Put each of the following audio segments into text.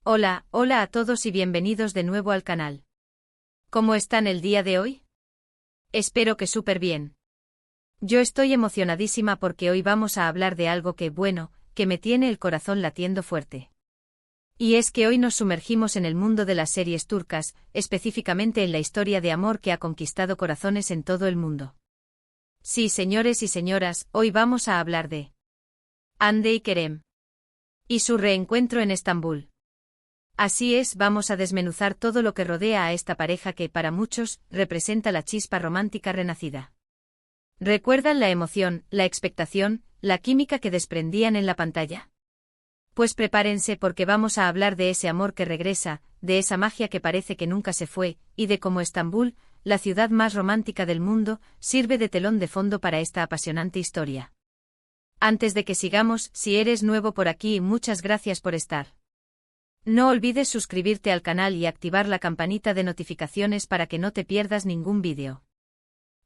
Hola, hola a todos y bienvenidos de nuevo al canal. ¿Cómo están el día de hoy? Espero que súper bien. Yo estoy emocionadísima porque hoy vamos a hablar de algo que me tiene el corazón latiendo fuerte. Y es que hoy nos sumergimos en el mundo de las series turcas, específicamente en la historia de amor que ha conquistado corazones en todo el mundo. Sí, señores y señoras, hoy vamos a hablar de Hande y Kerem y su reencuentro en Estambul. Así es, vamos a desmenuzar todo lo que rodea a esta pareja que, para muchos, representa la chispa romántica renacida. ¿Recuerdan la emoción, la expectación, la química que desprendían en la pantalla? Pues prepárense porque vamos a hablar de ese amor que regresa, de esa magia que parece que nunca se fue, y de cómo Estambul, la ciudad más romántica del mundo, sirve de telón de fondo para esta apasionante historia. Antes de que sigamos, si eres nuevo por aquí, muchas gracias por estar. No olvides suscribirte al canal y activar la campanita de notificaciones para que no te pierdas ningún vídeo.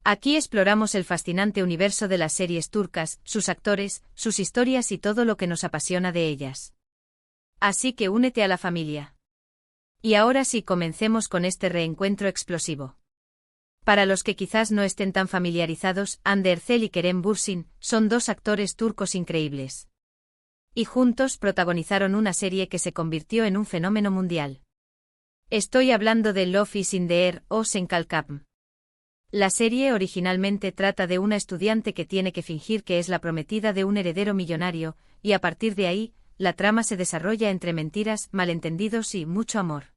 Aquí exploramos el fascinante universo de las series turcas, sus actores, sus historias y todo lo que nos apasiona de ellas. Así que únete a la familia. Y ahora sí, comencemos con este reencuentro explosivo. Para los que quizás no estén tan familiarizados, Hande Erçel y Kerem Bürsin son dos actores turcos increíbles. Y juntos protagonizaron una serie que se convirtió en un fenómeno mundial. Estoy hablando de Love is in the Air o Sen Kalkapm. La serie originalmente trata de una estudiante que tiene que fingir que es la prometida de un heredero millonario, y a partir de ahí, la trama se desarrolla entre mentiras, malentendidos y mucho amor.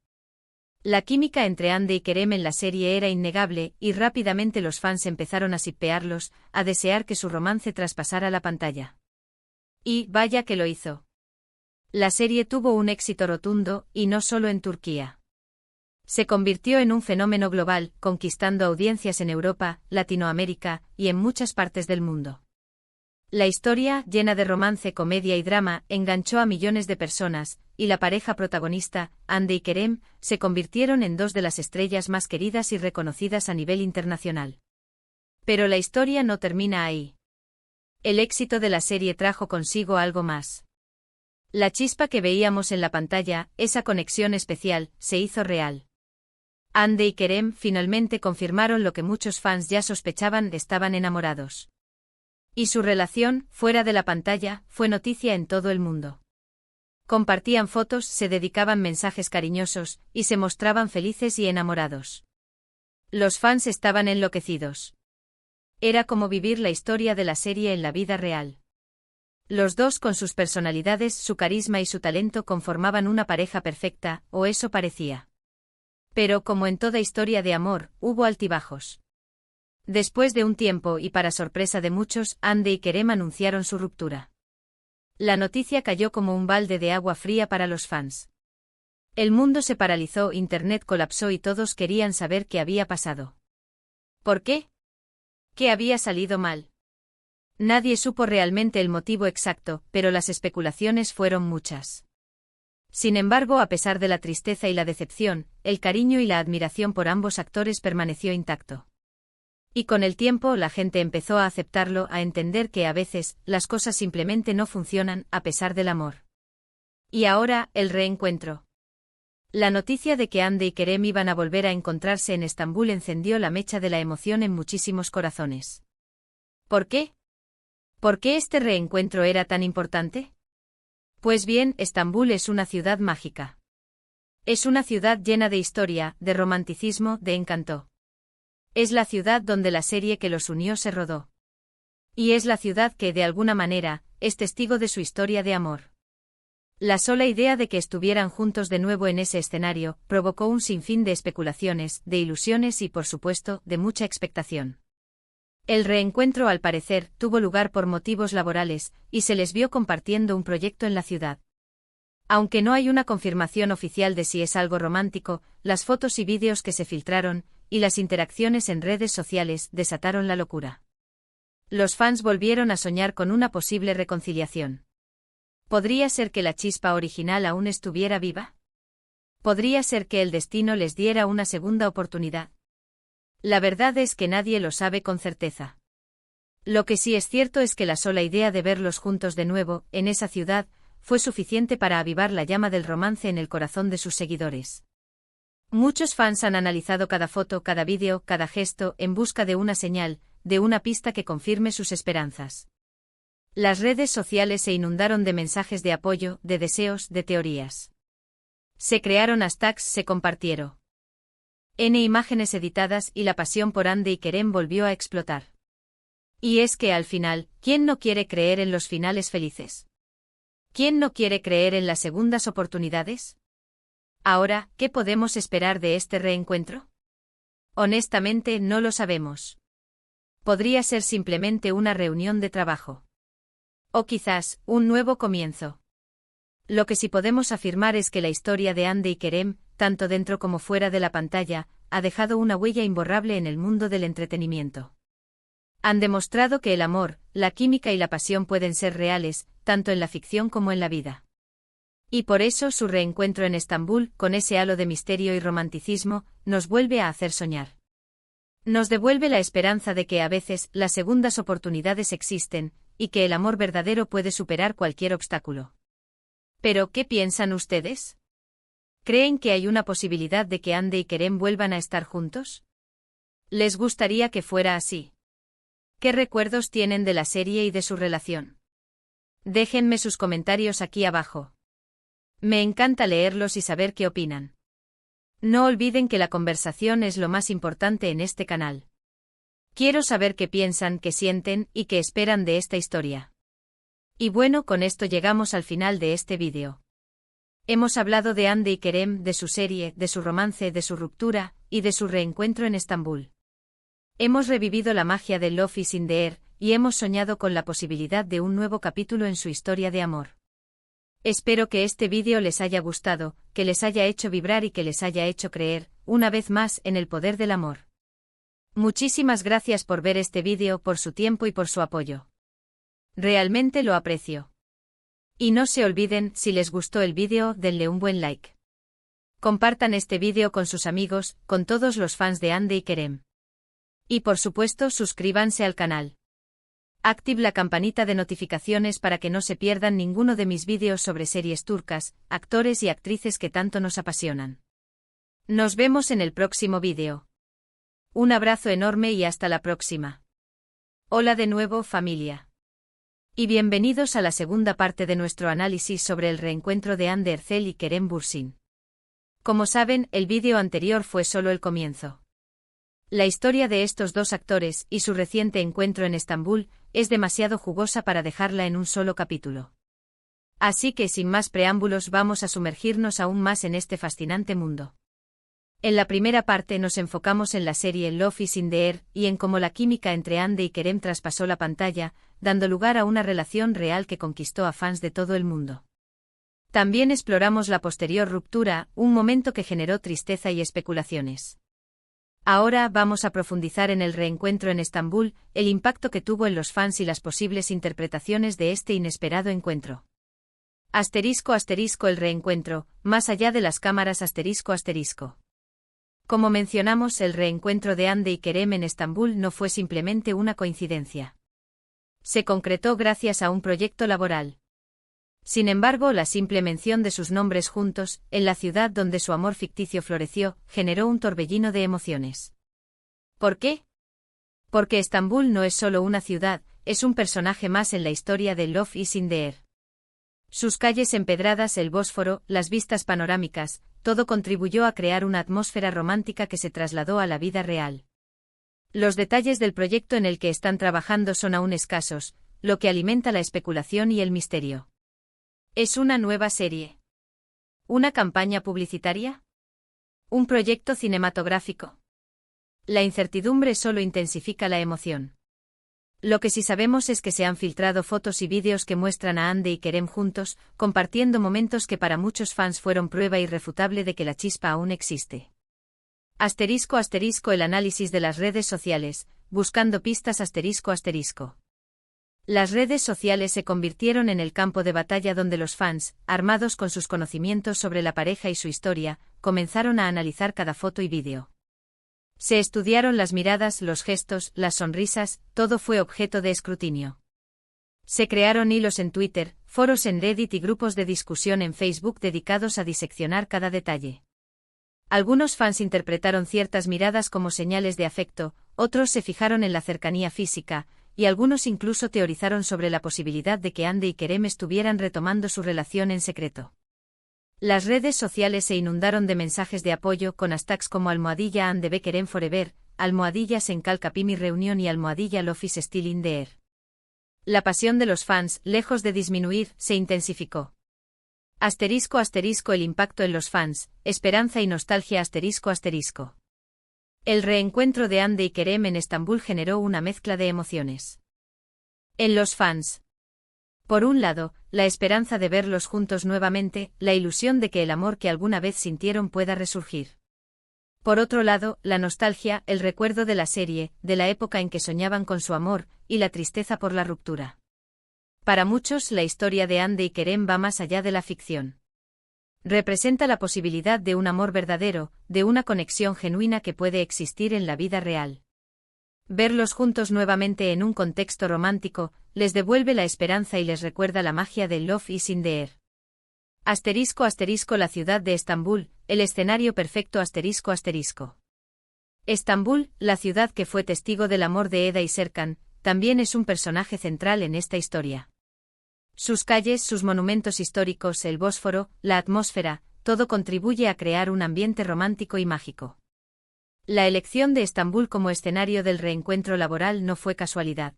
La química entre Hande y Kerem en la serie era innegable, y rápidamente los fans empezaron a shippearlos, a desear que su romance traspasara la pantalla. Y vaya que lo hizo. La serie tuvo un éxito rotundo, y no solo en Turquía. Se convirtió en un fenómeno global, conquistando audiencias en Europa, Latinoamérica, y en muchas partes del mundo. La historia, llena de romance, comedia y drama, enganchó a millones de personas, y la pareja protagonista, Hande y Kerem, se convirtieron en dos de las estrellas más queridas y reconocidas a nivel internacional. Pero la historia no termina ahí. El éxito de la serie trajo consigo algo más. La chispa que veíamos en la pantalla, esa conexión especial, se hizo real. Hande y Kerem finalmente confirmaron lo que muchos fans ya sospechaban: estaban enamorados. Y su relación, fuera de la pantalla, fue noticia en todo el mundo. Compartían fotos, se dedicaban mensajes cariñosos, y se mostraban felices y enamorados. Los fans estaban enloquecidos. Era como vivir la historia de la serie en la vida real. Los dos, con sus personalidades, su carisma y su talento, conformaban una pareja perfecta, o eso parecía. Pero, como en toda historia de amor, hubo altibajos. Después de un tiempo y para sorpresa de muchos, Hande y Kerem anunciaron su ruptura. La noticia cayó como un balde de agua fría para los fans. El mundo se paralizó, internet colapsó y todos querían saber qué había pasado. ¿Por qué? ¿Qué había salido mal? Nadie supo realmente el motivo exacto, pero las especulaciones fueron muchas. Sin embargo, a pesar de la tristeza y la decepción, el cariño y la admiración por ambos actores permaneció intacto. Y con el tiempo la gente empezó a aceptarlo, a entender que a veces las cosas simplemente no funcionan a pesar del amor. Y ahora, el reencuentro. La noticia de que Hande y Kerem iban a volver a encontrarse en Estambul encendió la mecha de la emoción en muchísimos corazones. ¿Por qué? ¿Por qué este reencuentro era tan importante? Pues bien, Estambul es una ciudad mágica. Es una ciudad llena de historia, de romanticismo, de encanto. Es la ciudad donde la serie que los unió se rodó. Y es la ciudad que, de alguna manera, es testigo de su historia de amor. La sola idea de que estuvieran juntos de nuevo en ese escenario provocó un sinfín de especulaciones, de ilusiones y, por supuesto, de mucha expectación. El reencuentro, al parecer, tuvo lugar por motivos laborales, y se les vio compartiendo un proyecto en la ciudad. Aunque no hay una confirmación oficial de si es algo romántico, las fotos y vídeos que se filtraron, y las interacciones en redes sociales, desataron la locura. Los fans volvieron a soñar con una posible reconciliación. ¿Podría ser que la chispa original aún estuviera viva? ¿Podría ser que el destino les diera una segunda oportunidad? La verdad es que nadie lo sabe con certeza. Lo que sí es cierto es que la sola idea de verlos juntos de nuevo, en esa ciudad, fue suficiente para avivar la llama del romance en el corazón de sus seguidores. Muchos fans han analizado cada foto, cada vídeo, cada gesto, en busca de una señal, de una pista que confirme sus esperanzas. Las redes sociales se inundaron de mensajes de apoyo, de deseos, de teorías. Se crearon hashtags, se compartieron imágenes editadas y la pasión por Hande y Kerem volvió a explotar. Y es que al final, ¿quién no quiere creer en los finales felices? ¿Quién no quiere creer en las segundas oportunidades? Ahora, ¿qué podemos esperar de este reencuentro? Honestamente, no lo sabemos. Podría ser simplemente una reunión de trabajo. O quizás, un nuevo comienzo. Lo que sí podemos afirmar es que la historia de Hande y Kerem, tanto dentro como fuera de la pantalla, ha dejado una huella imborrable en el mundo del entretenimiento. Han demostrado que el amor, la química y la pasión pueden ser reales, tanto en la ficción como en la vida. Y por eso su reencuentro en Estambul, con ese halo de misterio y romanticismo, nos vuelve a hacer soñar. Nos devuelve la esperanza de que a veces las segundas oportunidades existen, y que el amor verdadero puede superar cualquier obstáculo. ¿Pero qué piensan ustedes? ¿Creen que hay una posibilidad de que Hande y Kerem vuelvan a estar juntos? ¿Les gustaría que fuera así? ¿Qué recuerdos tienen de la serie y de su relación? Déjenme sus comentarios aquí abajo. Me encanta leerlos y saber qué opinan. No olviden que la conversación es lo más importante en este canal. Quiero saber qué piensan, qué sienten y qué esperan de esta historia. Y bueno, con esto llegamos al final de este vídeo. Hemos hablado de Hande y Kerem, de su serie, de su romance, de su ruptura, y de su reencuentro en Estambul. Hemos revivido la magia de Love is in the Air, y hemos soñado con la posibilidad de un nuevo capítulo en su historia de amor. Espero que este vídeo les haya gustado, que les haya hecho vibrar y que les haya hecho creer, una vez más, en el poder del amor. Muchísimas gracias por ver este vídeo, por su tiempo y por su apoyo. Realmente lo aprecio. Y no se olviden, si les gustó el vídeo, denle un buen like. Compartan este vídeo con sus amigos, con todos los fans de Hande y Kerem. Y por supuesto, suscríbanse al canal. Active la campanita de notificaciones para que no se pierdan ninguno de mis vídeos sobre series turcas, actores y actrices que tanto nos apasionan. Nos vemos en el próximo vídeo. Un abrazo enorme y hasta la próxima. Hola de nuevo, familia. Y bienvenidos a la segunda parte de nuestro análisis sobre el reencuentro de Hande Erçel y Kerem Bürsin. Como saben, el vídeo anterior fue solo el comienzo. La historia de estos dos actores y su reciente encuentro en Estambul es demasiado jugosa para dejarla en un solo capítulo. Así que sin más preámbulos vamos a sumergirnos aún más en este fascinante mundo. En la primera parte nos enfocamos en la serie Love is in the Air y en cómo la química entre Hande y Kerem traspasó la pantalla, dando lugar a una relación real que conquistó a fans de todo el mundo. También exploramos la posterior ruptura, un momento que generó tristeza y especulaciones. Ahora vamos a profundizar en el reencuentro en Estambul, el impacto que tuvo en los fans y las posibles interpretaciones de este inesperado encuentro. Asterisco asterisco el reencuentro, más allá de las cámaras asterisco asterisco. Como mencionamos, el reencuentro de Hande y Kerem en Estambul no fue simplemente una coincidencia. Se concretó gracias a un proyecto laboral. Sin embargo, la simple mención de sus nombres juntos, en la ciudad donde su amor ficticio floreció, generó un torbellino de emociones. ¿Por qué? Porque Estambul no es solo una ciudad, es un personaje más en la historia de Love is in the Air. Sus calles empedradas, el Bósforo, las vistas panorámicas, todo contribuyó a crear una atmósfera romántica que se trasladó a la vida real. Los detalles del proyecto en el que están trabajando son aún escasos, lo que alimenta la especulación y el misterio. ¿Es una nueva serie? ¿Una campaña publicitaria? ¿Un proyecto cinematográfico? La incertidumbre solo intensifica la emoción. Lo que sí sabemos es que se han filtrado fotos y vídeos que muestran a Hande y Kerem juntos, compartiendo momentos que para muchos fans fueron prueba irrefutable de que la chispa aún existe. Asterisco asterisco el análisis de las redes sociales, buscando pistas asterisco asterisco. Las redes sociales se convirtieron en el campo de batalla donde los fans, armados con sus conocimientos sobre la pareja y su historia, comenzaron a analizar cada foto y vídeo. Se estudiaron las miradas, los gestos, las sonrisas, todo fue objeto de escrutinio. Se crearon hilos en Twitter, foros en Reddit y grupos de discusión en Facebook dedicados a diseccionar cada detalle. Algunos fans interpretaron ciertas miradas como señales de afecto, otros se fijaron en la cercanía física, y algunos incluso teorizaron sobre la posibilidad de que Ande y Kerem estuvieran retomando su relación en secreto. Las redes sociales se inundaron de mensajes de apoyo con hashtags como @Ande be Kerem Forever, @Senkal Kapimi Reunion y @Love is Still in the Air. La pasión de los fans, lejos de disminuir, se intensificó. *** El impacto en los fans, esperanza y nostalgia ***. El reencuentro de Ande y Kerem en Estambul generó una mezcla de emociones. En los fans. Por un lado, la esperanza de verlos juntos nuevamente, la ilusión de que el amor que alguna vez sintieron pueda resurgir. Por otro lado, la nostalgia, el recuerdo de la serie, de la época en que soñaban con su amor, y la tristeza por la ruptura. Para muchos, la historia de Ande y Kerem va más allá de la ficción. Representa la posibilidad de un amor verdadero, de una conexión genuina que puede existir en la vida real. Verlos juntos nuevamente en un contexto romántico, les devuelve la esperanza y les recuerda la magia de Love is in the Air. *** La ciudad de Estambul, el escenario perfecto ***. Estambul, la ciudad que fue testigo del amor de Eda y Serkan, también es un personaje central en esta historia. Sus calles, sus monumentos históricos, el Bósforo, la atmósfera, todo contribuye a crear un ambiente romántico y mágico. La elección de Estambul como escenario del reencuentro laboral no fue casualidad.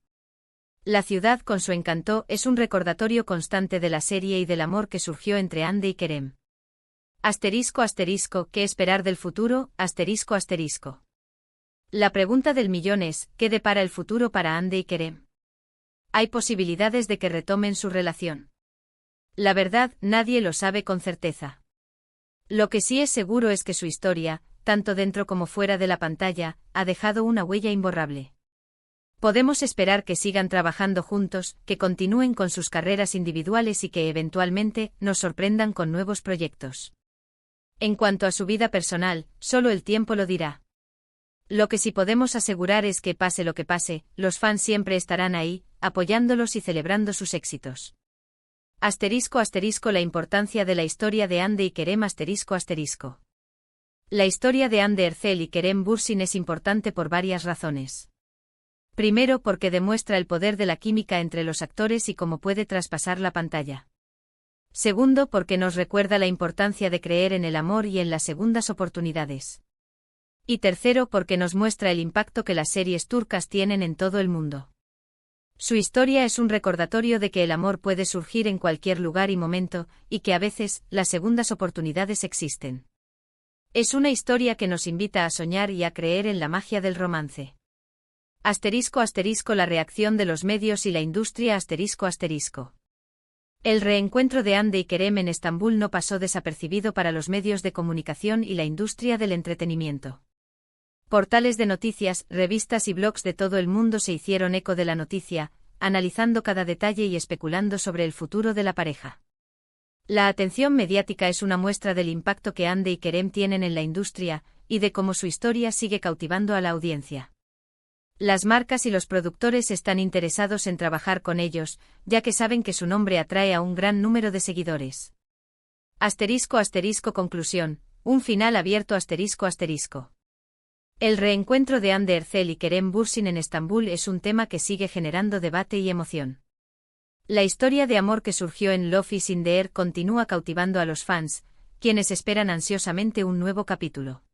La ciudad con su encanto es un recordatorio constante de la serie y del amor que surgió entre Ande y Kerem. ¿Qué esperar del futuro? La pregunta del millón es, ¿qué depara el futuro para Ande y Kerem? ¿Hay posibilidades de que retomen su relación? La verdad, nadie lo sabe con certeza. Lo que sí es seguro es que su historia, tanto dentro como fuera de la pantalla, ha dejado una huella imborrable. Podemos esperar que sigan trabajando juntos, que continúen con sus carreras individuales y que eventualmente nos sorprendan con nuevos proyectos. En cuanto a su vida personal, solo el tiempo lo dirá. Lo que sí podemos asegurar es que pase lo que pase, los fans siempre estarán ahí, apoyándolos y celebrando sus éxitos. La importancia de la historia de Ande y Kerem ***. La historia de Hande Erçel y Kerem Bürsin es importante por varias razones. Primero, porque demuestra el poder de la química entre los actores y cómo puede traspasar la pantalla. Segundo, porque nos recuerda la importancia de creer en el amor y en las segundas oportunidades. Y tercero, porque nos muestra el impacto que las series turcas tienen en todo el mundo. Su historia es un recordatorio de que el amor puede surgir en cualquier lugar y momento, y que a veces, las segundas oportunidades existen. Es una historia que nos invita a soñar y a creer en la magia del romance. La reacción de los medios y la industria ***. El reencuentro de Hande y Kerem en Estambul no pasó desapercibido para los medios de comunicación y la industria del entretenimiento. Portales de noticias, revistas y blogs de todo el mundo se hicieron eco de la noticia, analizando cada detalle y especulando sobre el futuro de la pareja. La atención mediática es una muestra del impacto que Hande y Kerem tienen en la industria, y de cómo su historia sigue cautivando a la audiencia. Las marcas y los productores están interesados en trabajar con ellos, ya que saben que su nombre atrae a un gran número de seguidores. Conclusión, un final abierto ***. El reencuentro de Hande Erçel y Kerem Bürsin en Estambul es un tema que sigue generando debate y emoción. La historia de amor que surgió en Love is in the Air continúa cautivando a los fans, quienes esperan ansiosamente un nuevo capítulo.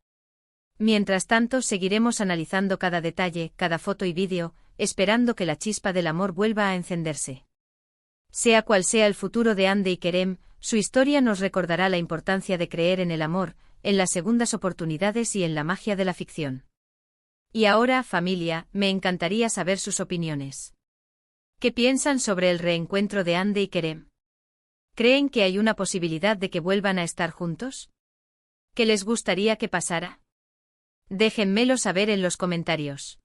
Mientras tanto, seguiremos analizando cada detalle, cada foto y vídeo, esperando que la chispa del amor vuelva a encenderse. Sea cual sea el futuro de Hande y Kerem, su historia nos recordará la importancia de creer en el amor, en las segundas oportunidades y en la magia de la ficción. Y ahora, familia, me encantaría saber sus opiniones. ¿Qué piensan sobre el reencuentro de Hande y Kerem? ¿Creen que hay una posibilidad de que vuelvan a estar juntos? ¿Qué les gustaría que pasara? Déjenmelo saber en los comentarios.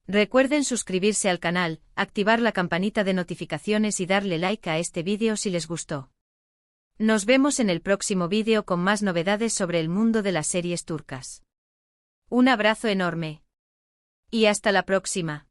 Recuerden suscribirse al canal, activar la campanita de notificaciones y darle like a este vídeo si les gustó. Nos vemos en el próximo vídeo con más novedades sobre el mundo de las series turcas. Un abrazo enorme. Y hasta la próxima.